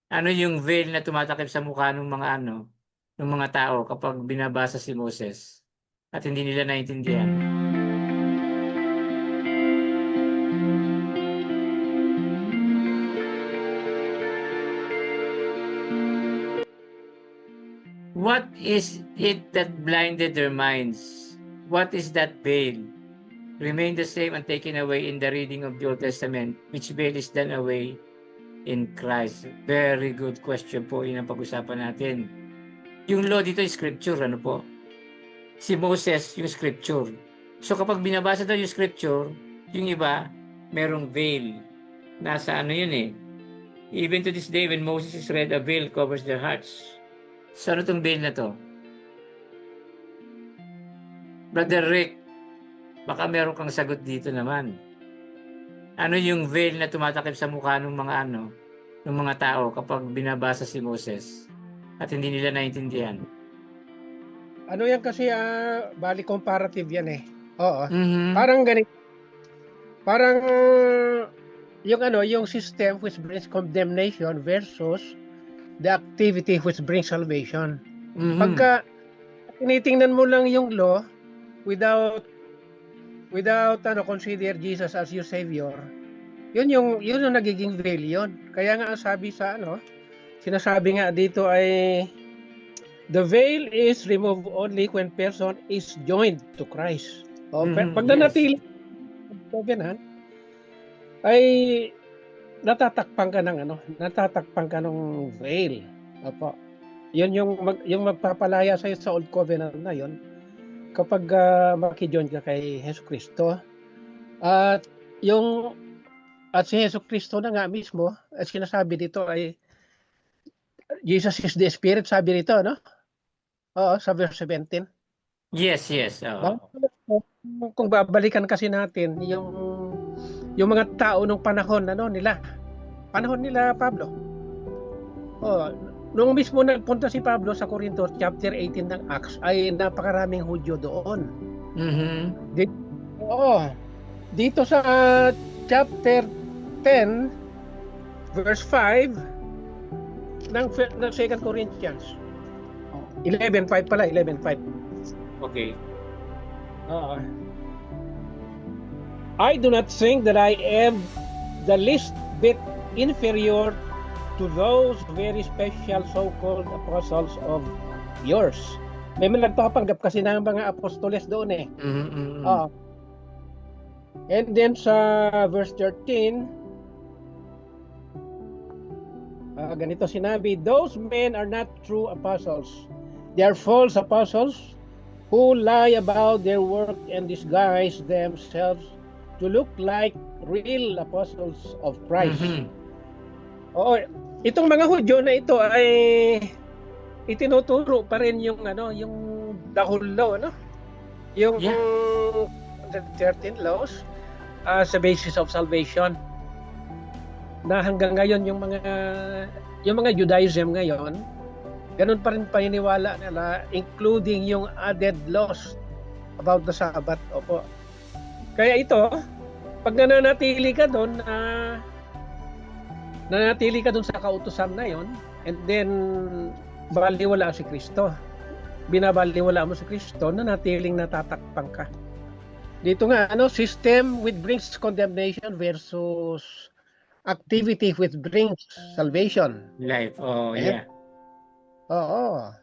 Ano yung veil na tumatakip sa mukha ng mga ng mga tao kapag binabasa si Moses at hindi nila naintindihan? What is it that blinded their minds? What is that veil? Remain the same and taken away in the reading of the Old Testament, which veil is done away in Christ. Very good question po, yun ang pag-usapan natin. Yung law dito is scripture, ano po? Si Moses, yung scripture. So kapag binabasa daw yung scripture, yung iba, merong veil. Nasa ano yun eh. Even to this day, when Moses is read, a veil covers their hearts. So ano tong veil na to? Brother Rick, baka meron kang sagot dito naman. Ano yung veil na tumatakip sa mukha ng mga ng mga tao kapag binabasa si Moses at hindi nila naintindihan? Ano yan kasi, bali comparative yan eh. Oo. Mhm. Parang ganito. Parang yung system which brings condemnation versus the activity which brings salvation. Mhm. Pagka tinitingnan mo lang yung law without consider Jesus as your savior, yun yung nagiging veil yun. Kaya nga ang sabi sa sinasabi nga dito ay the veil is removed only when person is joined to Christ. O, Mhm, pag yes. nanatili covenant, ay natatakpan ka ng veil. Opo. Yun yung magpapalaya sa sa old covenant na yun kapag maki-join ka kay Hesus Kristo. At si Hesus Kristo na nga mismo, sinasabi dito ay Jesus is the Spirit, sabi dito, no? Oo, sa verse 17. Yes, yes. Oo. Kung babalikan kasi natin yung mga tao nung panahon nila Pablo. Oh, nung mismo nagpunta si Pablo sa Corinto chapter 18 ng Acts ay napakaraming Hudyo doon. Mhm. Dito sa chapter 10 verse 5 ng 2 Corinthians. 11:5 pala, 11:5. Okay. I do not think that I am the least bit inferior to those very special so-called apostles of yours. May mga nagpapanggap kasi ng mga apostoles doon eh. Mhm. And then sa verse 13, ganito sinabi, those men are not true apostles. They are false apostles who lie about their work and disguise themselves to look like real apostles of Christ. Mhm. Oo, itong mga Hudyo na ito ay itinuturo pa rin yung the whole law, no? Yung Yeah. 13 laws as a basis of salvation. Na hanggang ngayon yung mga Judaism ngayon, ganun pa rin paniniwala nila, including yung added laws about the Sabbath. Opo. Kaya ito, pag nananatili ka doon sa kautusan na yon, and then baliwala si Kristo, binabaliwala mo si Kristo, nanatiling natatakpan ka. Dito nga, system which brings condemnation versus activity which brings salvation. Life. Oh, And, yeah. oo.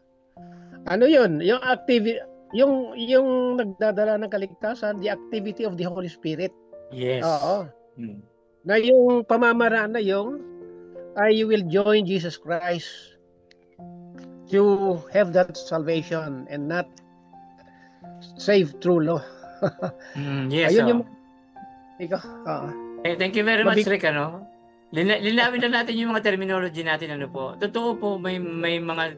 Ano yun? Yung activity, yung nagdadala ng kaligtasan, the activity of the Holy Spirit. Yes. Oo. Mm. Na yung pamamaraan na you will join Jesus Christ to have that salvation and not save through law. Yes. Ayun yung Thank you very much, Rick. Linawin lang natin yung mga terminology natin. Totoo po, may mga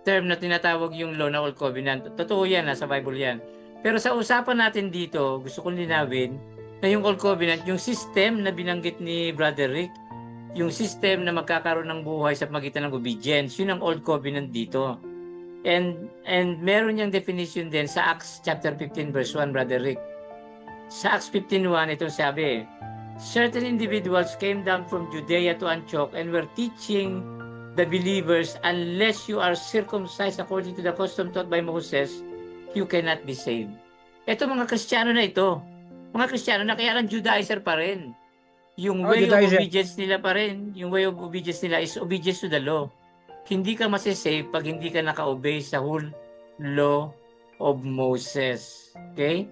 term na tinatawag yung law na Old Covenant. Totoo yan, nasa Bible yan. Pero sa usapan natin dito, gusto kong linawin na yung Old Covenant, yung system na binanggit ni Brother Rick, yung system na magkakaroon ng buhay sa pagitan ng obedience, yun ang Old Covenant dito. And meron niyang definition din sa Acts chapter 15 verse 1, Brother Rick. Sa Acts 15:1, ito sabi, certain individuals came down from Judea to Antioch and were teaching the believers, unless you are circumcised according to the custom taught by Moses, you cannot be saved. Ito mga Kristiyano na ito. Mga Kristiyano na kaya lang Judaizer pa rin. Yung way of Judaizer. obedience nila pa rin, yung way of obedience nila is obedience to the law. Hindi ka masisave pag hindi ka naka-obey sa whole law of Moses. Okay?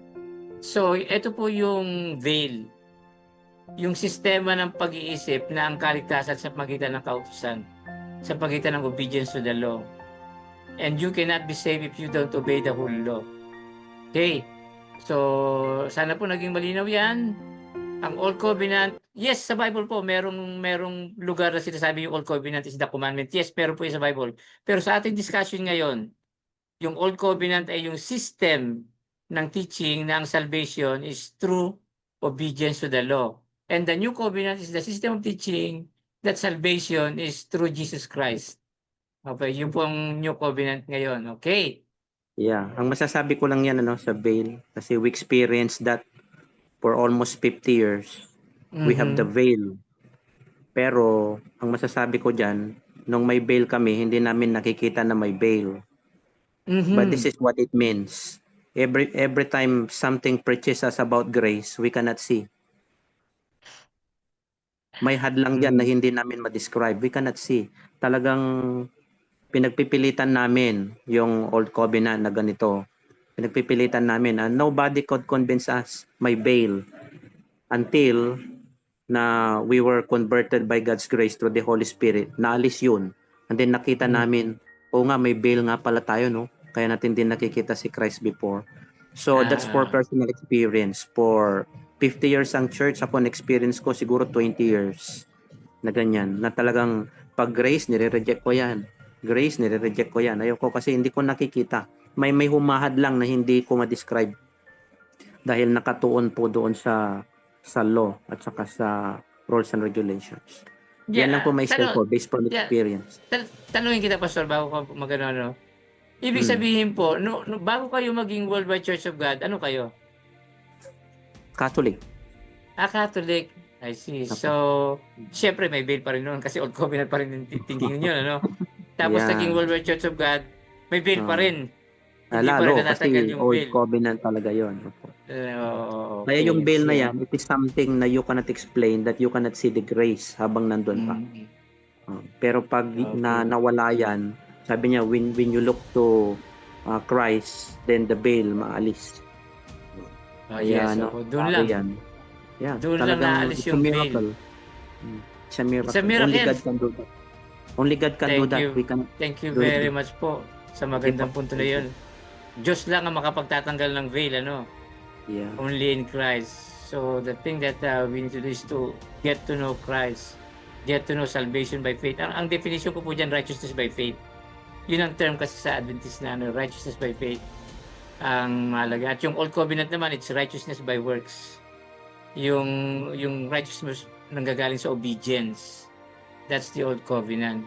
So, ito po yung veil. Yung sistema ng pag-iisip na ang kaligtasan sa pagitan ng kautusan, sa pagitan ng obedience to the law. And you cannot be saved if you don't obey the whole law. Okay? So, sana po naging malinaw yan. Ang Old Covenant, yes, sa Bible po, merong lugar na sinasabi yung Old Covenant is the commandment. Yes, pero po yung sa Bible. Pero sa ating discussion ngayon, yung Old Covenant ay yung system ng teaching na ang salvation is through obedience to the law. And the New Covenant is the system of teaching that salvation is through Jesus Christ. Okay, yun po ang New Covenant ngayon. Okay. Yeah, ang masasabi ko lang yan sa veil kasi we experienced that for almost 50 years. We have the veil. Pero ang masasabi ko diyan, nung may veil kami, hindi namin nakikita na may veil. But this is what it means. Every time something preaches us about grace, we cannot see. May hadlang diyan na hindi namin ma-describe. We cannot see. Talagang pinagpipilitan namin yung Old Covenant na ganito. Pinagpipilitan namin. Nobody could convince us may veil until na we were converted by God's grace through the Holy Spirit. Naalis yun. And then nakita namin, nga, may veil nga pala tayo, no? Kaya natin din nakikita si Christ before. So, that's for personal experience. For 50 years ang church, ako na-experience ko siguro 20 years na ganyan. Na talagang pag grace, nire-reject ko yan. Grace, nire-reject ko yan. Ayoko kasi hindi ko nakikita. May humahad lang na hindi ko ma-describe dahil nakatuon po doon sa law at saka sa rules and regulations. Yan lang po may share ko based from experience. Tanungin kita, Pastor, bago ka magano. Ibig sabihin po, bago kayo maging Worldwide Church of God, ano kayo? Catholic. Catholic. I see. So, syempre may veil pa rin noon kasi Old Covenant pa rin yung thinking nyo, ano? Tapos naging Worldwide Church of God, may veil pa rin. Lalo, kasi Old Covenant talaga yun. Kaya yung veil na yan, it is something na you cannot explain, that you cannot see the grace habang nandun pa. Pero pag nawala yan, sabi niya, when you look to Christ, then the veil maalis. Doon lang. Yan. Yeah, doon lang naalis yung veil. It's a miracle. It's a miracle. Only God can do that. Only God can do that. We can. Thank you very much po sa magandang punto na yun. Diyos lang ang makapagtatanggal ng veil, ano? Yeah. Only in Christ. So the thing that we need to do is to get to know Christ. Get to know salvation by faith. Ang definition ko po dyan, righteousness by faith. Yun ang term kasi sa Adventist na righteousness by faith ang mahalaga. At yung Old Covenant naman, it's righteousness by works. Yung righteousness nanggagaling sa obedience. That's the Old Covenant.